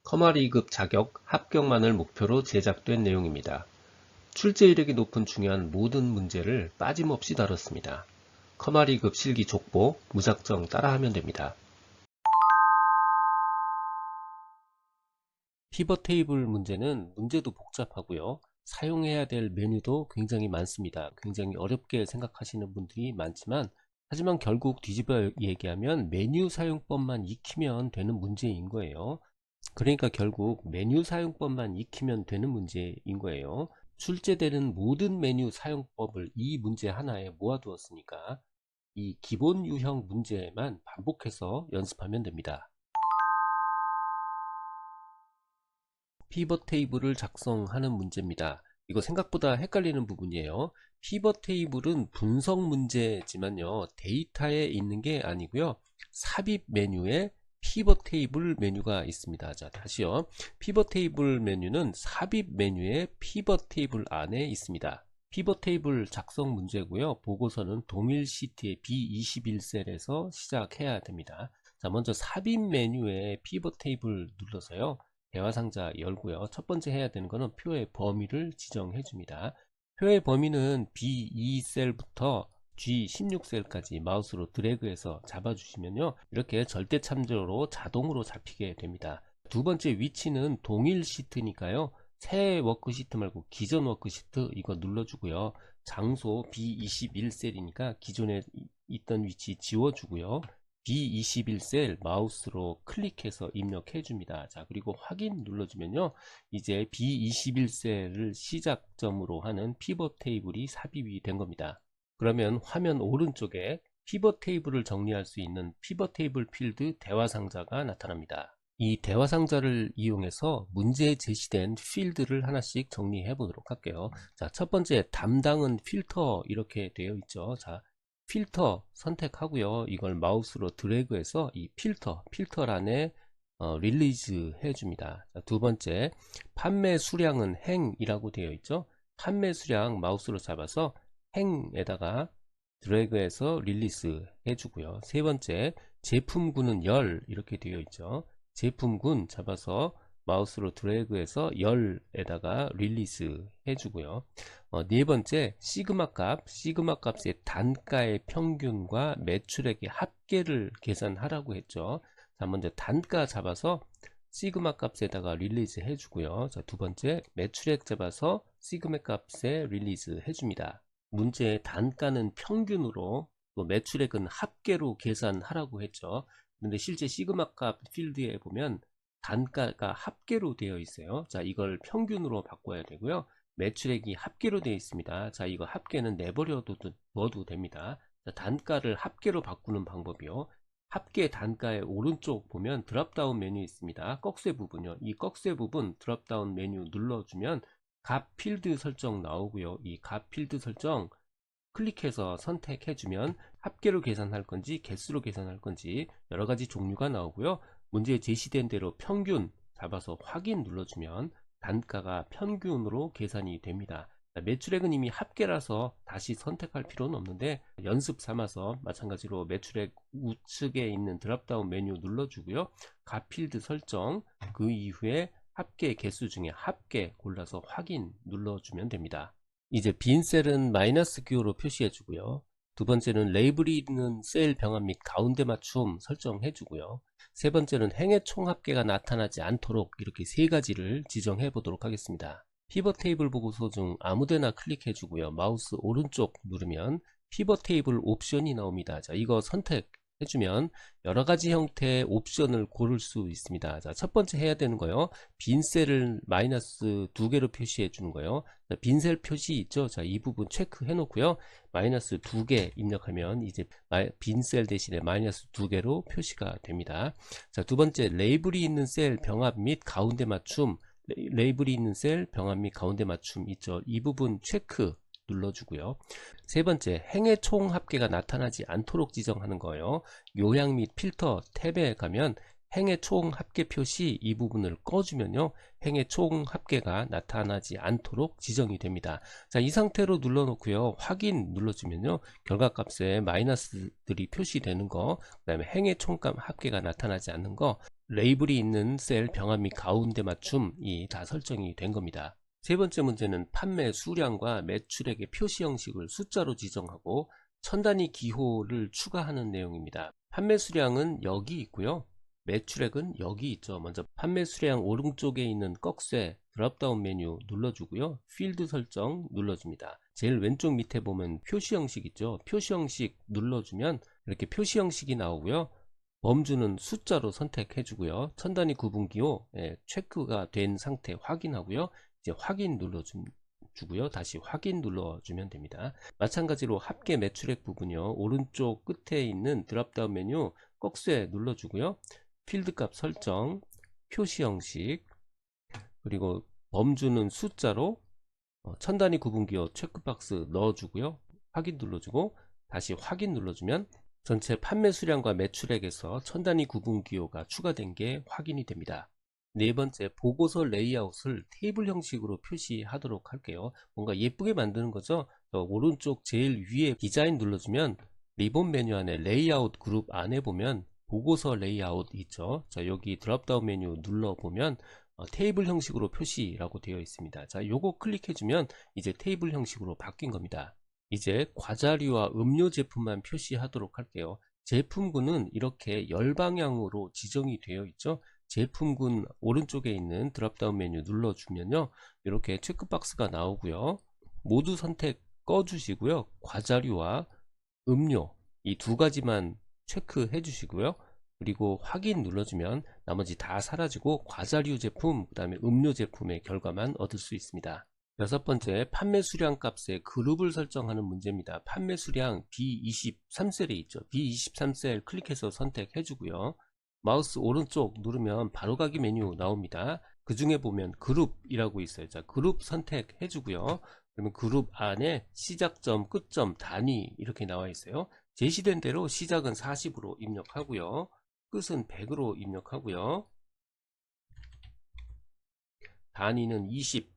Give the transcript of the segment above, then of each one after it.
커마리급 자격 합격만을 목표로 제작된 내용입니다. 출제 이력이 높은 중요한 모든 문제를 빠짐없이 다뤘습니다. 커마리급 실기 족보 무작정 따라하면 됩니다. 피벗 테이블 문제는 문제도 복잡하고요. 사용해야 될 메뉴도 굉장히 많습니다. 굉장히 어렵게 생각하시는 분들이 많지만 하지만 결국 뒤집어 얘기하면 메뉴 사용법만 익히면 되는 문제인 거예요. 그러니까 결국 메뉴 사용법만 익히면 되는 문제인 거예요. 출제되는 모든 메뉴 사용법을 이 문제 하나에 모아두었으니까 이 기본 유형 문제만 반복해서 연습하면 됩니다. 피벗 테이블을 작성하는 문제입니다. 이거 생각보다 헷갈리는 부분이에요. 피벗 테이블은 분석 문제지만요, 데이터에 있는 게 아니고요, 삽입 메뉴에 피벗 테이블 메뉴가 있습니다. 자, 다시요. 피벗 테이블 메뉴는 삽입 메뉴에 피벗 테이블 안에 있습니다. 피벗 테이블 작성 문제고요. 보고서는 동일 시트의 B21셀에서 시작해야 됩니다. 자, 먼저 삽입 메뉴에 피벗 테이블 눌러서요, 대화 상자 열고요. 첫 번째 해야 되는 거는 표의 범위를 지정해 줍니다. 표의 범위는 B2셀부터 G16셀까지 마우스로 드래그해서 잡아주시면요, 이렇게 절대 참조로 자동으로 잡히게 됩니다. 두 번째 위치는 동일 시트니까요, 새 워크시트 말고 기존 워크시트 이거 눌러주고요. 장소 B21셀이니까 기존에 있던 위치 지워주고요. B21셀 마우스로 클릭해서 입력해 줍니다. 자, 그리고 확인 눌러주면요, 이제 B21셀을 시작점으로 하는 피벗 테이블이 삽입이 된 겁니다. 그러면 화면 오른쪽에 피벗 테이블을 정리할 수 있는 피벗 테이블 필드 대화 상자가 나타납니다. 이 대화 상자를 이용해서 문제에 제시된 필드를 하나씩 정리해 보도록 할게요. 자, 첫 번째 담당은 필터 이렇게 되어 있죠. 자, 필터 선택하고요. 이걸 마우스로 드래그해서 이 필터란에 릴리즈 해줍니다. 자, 두 번째 판매 수량은 행이라고 되어 있죠. 판매 수량 마우스로 잡아서 행에다가 드래그해서 릴리즈 해주고요. 세 번째 제품군은 열 이렇게 되어 있죠. 제품군 잡아서 마우스로 드래그해서 열에다가 릴리즈 해주고요. 네 번째 시그마 값의 단가의 평균과 매출액의 합계를 계산하라고 했죠. 자, 먼저 단가 잡아서 시그마 값에다가 릴리즈 해주고요. 자, 두 번째 매출액 잡아서 시그마 값에 릴리즈 해줍니다. 문제의 단가는 평균으로, 또 매출액은 합계로 계산하라고 했죠. 근데 실제 시그마 값 필드에 보면 단가가 합계로 되어 있어요. 자, 이걸 평균으로 바꿔야 되고요. 매출액이 합계로 되어 있습니다. 자, 이거 합계는 내버려둬도 됩니다. 자, 단가를 합계로 바꾸는 방법이요. 합계 단가의 오른쪽 보면 드롭다운 메뉴 있습니다. 꺽쇠 부분요. 이 꺽쇠 부분 드롭다운 메뉴 눌러주면 값 필드 설정 나오고요. 이 값 필드 설정 클릭해서 선택해주면 합계로 계산할 건지 개수로 계산할 건지 여러가지 종류가 나오고요. 문제에 제시된 대로 평균 잡아서 확인 눌러주면 단가가 평균으로 계산이 됩니다. 매출액은 이미 합계라서 다시 선택할 필요는 없는데 연습 삼아서 마찬가지로 매출액 우측에 있는 드롭다운 메뉴 눌러주고요. 값 필드 설정, 그 이후에 합계 개수 중에 합계 골라서 확인 눌러주면 됩니다. 이제 빈 셀은 마이너스 기호로 표시해 주고요. 두 번째는 레이블이 있는 셀 병합 및 가운데 맞춤 설정해 주고요. 세 번째는 행의 총합계가 나타나지 않도록 이렇게 세 가지를 지정해 보도록 하겠습니다. 피벗 테이블 보고서 중 아무데나 클릭해 주고요. 마우스 오른쪽 누르면 피벗 테이블 옵션이 나옵니다. 자, 이거 선택 해주면 여러가지 형태의 옵션을 고를 수 있습니다. 자, 첫 번째 해야 되는 거요, 빈 셀을 마이너스 2개로 표시해 주는 거예요. 빈 셀 표시 있죠. 자, 이 부분 체크해 놓고요. 마이너스 2개 입력하면 이제 빈 셀 대신에 마이너스 2개로 표시가 됩니다. 자, 두 번째 레이블이 있는 셀 병합 및 가운데 맞춤, 레이블이 있는 셀 병합 및 가운데 맞춤 있죠. 이 부분 체크 눌러주고요. 세 번째 행의 총 합계가 나타나지 않도록 지정하는 거예요. 요약 및 필터 탭에 가면 행의 총 합계 표시 이 부분을 꺼주면요, 행의 총 합계가 나타나지 않도록 지정이 됩니다. 자, 이 상태로 눌러 놓고요, 확인 눌러주면요, 결과값에 마이너스들이 표시되는 거, 그 다음에 행의 총 합계가 나타나지 않는 거, 레이블이 있는 셀 병합 및 가운데 맞춤이 다 설정이 된 겁니다. 세 번째 문제는 판매 수량과 매출액의 표시 형식을 숫자로 지정하고 천 단위 기호를 추가하는 내용입니다. 판매 수량은 여기 있고요, 매출액은 여기 있죠. 먼저 판매 수량 오른쪽에 있는 꺽쇠 드롭다운 메뉴 눌러주고요, 필드 설정 눌러줍니다. 제일 왼쪽 밑에 보면 표시 형식 있죠. 표시 형식 눌러주면 이렇게 표시 형식이 나오고요, 범주는 숫자로 선택해 주고요, 천 단위 구분기호 체크가 된 상태 확인하고요, 이제 확인 눌러주고요, 다시 확인 눌러주면 됩니다. 마찬가지로 합계 매출액 부분요, 오른쪽 끝에 있는 드롭다운 메뉴 꺽쇠 눌러주고요, 필드 값 설정, 표시 형식, 그리고 범주는 숫자로 천 단위 구분기호 체크박스 넣어주고요, 확인 눌러주고 다시 확인 눌러주면 전체 판매 수량과 매출액에서 천 단위 구분기호가 추가된 게 확인이 됩니다. 네 번째, 보고서 레이아웃을 테이블 형식으로 표시하도록 할게요. 뭔가 예쁘게 만드는 거죠. 오른쪽 제일 위에 디자인 눌러주면 리본 메뉴 안에 레이아웃 그룹 안에 보면 보고서 레이아웃 있죠. 자, 여기 드롭다운 메뉴 눌러보면 테이블 형식으로 표시라고 되어 있습니다. 자, 요거 클릭해주면 이제 테이블 형식으로 바뀐 겁니다. 이제 과자류와 음료 제품만 표시하도록 할게요. 제품군은 이렇게 열방향으로 지정이 되어 있죠. 제품군 오른쪽에 있는 드롭다운 메뉴 눌러주면요, 이렇게 체크박스가 나오고요, 모두 선택 꺼주시고요, 과자류와 음료 이 두 가지만 체크해 주시고요, 그리고 확인 눌러주면 나머지 다 사라지고 과자류 제품, 그 다음에 음료 제품의 결과만 얻을 수 있습니다. 여섯 번째, 판매 수량 값에 그룹을 설정하는 문제입니다. 판매 수량 B23셀에 있죠. B23셀 클릭해서 선택해 주고요, 마우스 오른쪽 누르면 바로가기 메뉴 나옵니다. 그 중에 보면 그룹이라고 있어요. 자, 그룹 선택해 주고요, 그러면 그룹 안에 시작점, 끝점, 단위 이렇게 나와 있어요. 제시된 대로 시작은 40으로 입력하고요, 끝은 100으로 입력하고요, 단위는 20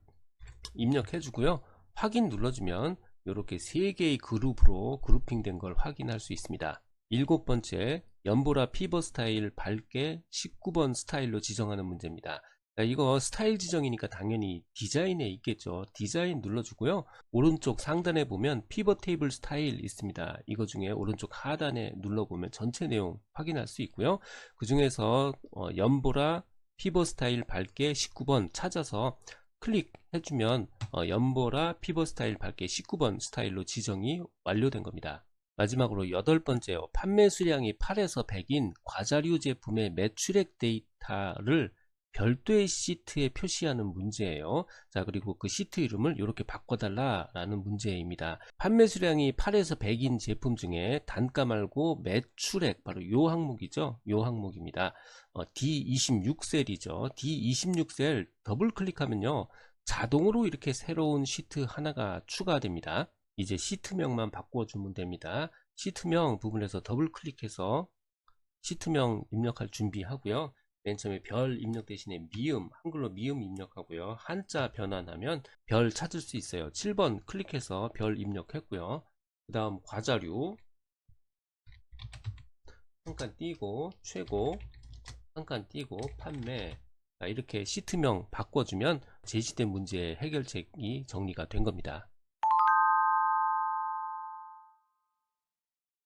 입력해 주고요, 확인 눌러주면 이렇게 3개의 그룹으로 그룹핑된 걸 확인할 수 있습니다. 일곱 번째, 연보라 피벗 스타일 밝게 19번 스타일로 지정하는 문제입니다. 자, 이거 스타일 지정이니까 당연히 디자인에 있겠죠. 디자인 눌러주고요, 오른쪽 상단에 보면 피벗 테이블 스타일 있습니다. 이거 중에 오른쪽 하단에 눌러보면 전체 내용 확인할 수 있고요, 그 중에서 연보라 피벗 스타일 밝게 19번 찾아서 클릭해주면 연보라 피벗 스타일 밝게 19번 스타일로 지정이 완료된 겁니다. 마지막으로 여덟 번째요, 판매 수량이 8에서 100인 과자류 제품의 매출액 데이터를 별도의 시트에 표시하는 문제예요. 자, 그리고 그 시트 이름을 이렇게 바꿔달라 라는 문제입니다. 판매 수량이 8에서 100인 제품 중에 단가 말고 매출액, 바로 요 항목이죠. 요 항목입니다. D26셀이죠. D26셀 더블 클릭하면요, 자동으로 이렇게 새로운 시트 하나가 추가됩니다. 이제 시트명만 바꿔주면 됩니다. 시트명 부분에서 더블 클릭해서 시트명 입력할 준비하고요, 맨 처음에 별 입력 대신에 미음, 한글로 미음 입력하고요, 한자 변환하면 별 찾을 수 있어요. 7번 클릭해서 별 입력했고요, 그 다음 과자류 한 칸 띄고 최고 한 칸 띄고 판매, 이렇게 시트명 바꿔주면 제시된 문제의 해결책이 정리가 된 겁니다.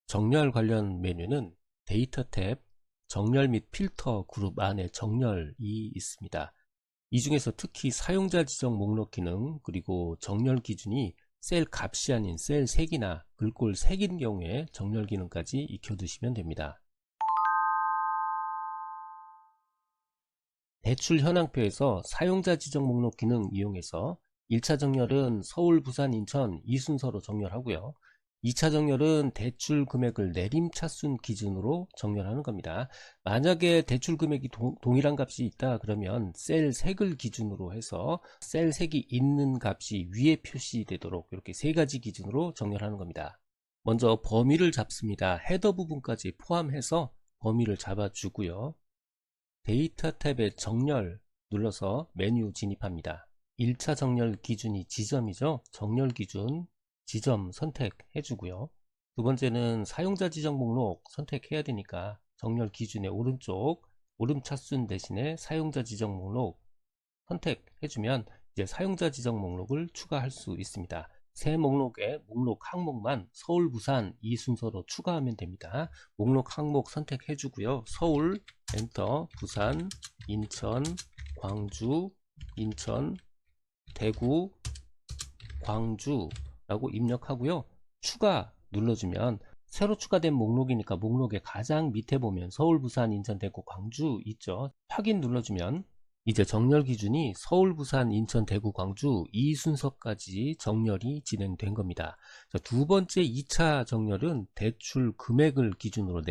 정렬 관련 메뉴는 데이터 탭, 정렬 및 필터 그룹 안에 정렬이 있습니다. 이 중에서 특히 사용자 지정 목록 기능, 그리고 정렬 기준이 셀 값이 아닌 셀 색이나 글꼴 색인 경우에 정렬 기능까지 익혀두시면 됩니다. 대출 현황표에서 사용자 지정 목록 기능 이용해서 1차 정렬은 서울, 부산, 인천 이 순서로 정렬하고요, 2차 정렬은 대출 금액을 내림차순 기준으로 정렬하는 겁니다. 만약에 대출 금액이 동일한 값이 있다 그러면 셀 색을 기준으로 해서 셀 색이 있는 값이 위에 표시되도록 이렇게 세 가지 기준으로 정렬하는 겁니다. 먼저 범위를 잡습니다. 헤더 부분까지 포함해서 범위를 잡아주고요, 데이터 탭의 정렬 눌러서 메뉴 진입합니다. 1차 정렬 기준이 지점이죠. 정렬 기준 지점 선택해 주고요. 두 번째는 사용자 지정 목록 선택해야 되니까 정렬 기준의 오른쪽 오름차순 대신에 사용자 지정 목록 선택해 주면 이제 사용자 지정 목록을 추가할 수 있습니다. 새 목록에 목록 항목만 서울, 부산 이 순서로 추가하면 됩니다. 목록 항목 선택해 주고요. 서울 엔터, 부산, 인천, 광주, 인천, 대구, 광주라고 입력하고요. 추가 눌러주면 새로 추가된 목록이니까 목록의 가장 밑에 보면 서울, 부산, 인천, 대구, 광주 있죠. 확인 눌러주면 이제 정렬 기준이 서울, 부산, 인천, 대구, 광주 이 순서까지 정렬이 진행된 겁니다. 자, 두 번째 2차 정렬은 대출 금액을 기준으로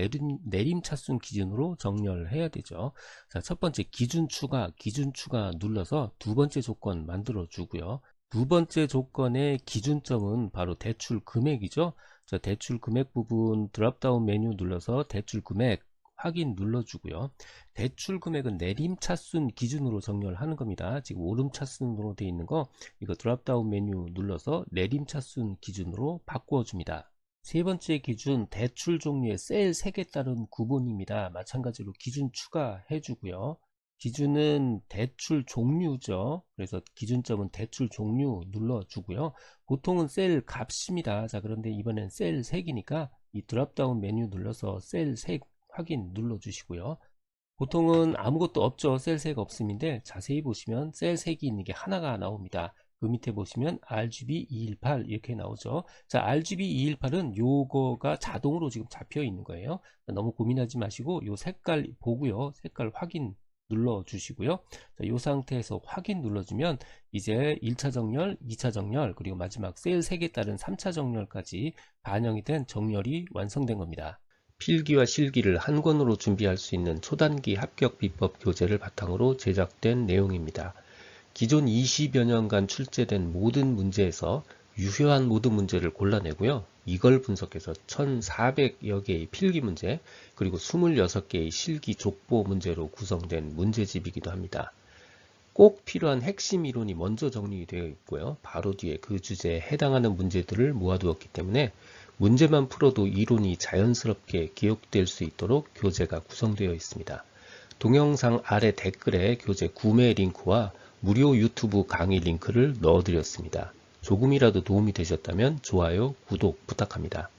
내림차순 기준으로 정렬해야 되죠. 자, 첫 번째 기준 추가 눌러서 두 번째 조건 만들어 주고요. 두 번째 조건의 기준점은 바로 대출 금액이죠. 자, 대출 금액 부분 드랍다운 메뉴 눌러서 대출 금액 확인 눌러주고요. 대출 금액은 내림차순 기준으로 정렬하는 겁니다. 지금 오름차순으로 되어 있는 거 이거 드랍다운 메뉴 눌러서 내림차순 기준으로 바꾸어 줍니다. 세 번째 기준 대출 종류의 셀 3개 따른 구분입니다. 마찬가지로 기준 추가해 주고요. 기준은 대출 종류죠. 그래서 기준점은 대출 종류 눌러주고요. 보통은 셀 값입니다. 자, 그런데 이번엔 셀 색이니까 이 드랍다운 메뉴 눌러서 셀 색 확인 눌러주시고요. 보통은 아무것도 없죠. 셀 색 없음인데 자세히 보시면 셀 색이 있는 게 하나가 나옵니다. 그 밑에 보시면 RGB 218 이렇게 나오죠. 자, RGB 218은 요거가 자동으로 지금 잡혀 있는 거예요. 너무 고민하지 마시고 요 색깔 보고요. 색깔 확인 눌러 주시고요. 자, 요 상태에서 확인 눌러주면 이제 1차 정렬, 2차 정렬, 그리고 마지막 셀 3개 따른 3차 정렬까지 반영이 된 정렬이 완성된 겁니다. 필기와 실기를 한 권으로 준비할 수 있는 초단기 합격 비법 교재를 바탕으로 제작된 내용입니다. 기존 20여 년간 출제된 모든 문제에서 유효한 모든 문제를 골라내고요. 이걸 분석해서 1400여 개의 필기 문제, 그리고 26개의 실기 족보 문제로 구성된 문제집이기도 합니다. 꼭 필요한 핵심 이론이 먼저 정리되어 있고요. 바로 뒤에 그 주제에 해당하는 문제들을 모아두었기 때문에 문제만 풀어도 이론이 자연스럽게 기억될 수 있도록 교재가 구성되어 있습니다. 동영상 아래 댓글에 교재 구매 링크와 무료 유튜브 강의 링크를 넣어드렸습니다. 조금이라도 도움이 되셨다면 좋아요, 구독 부탁합니다.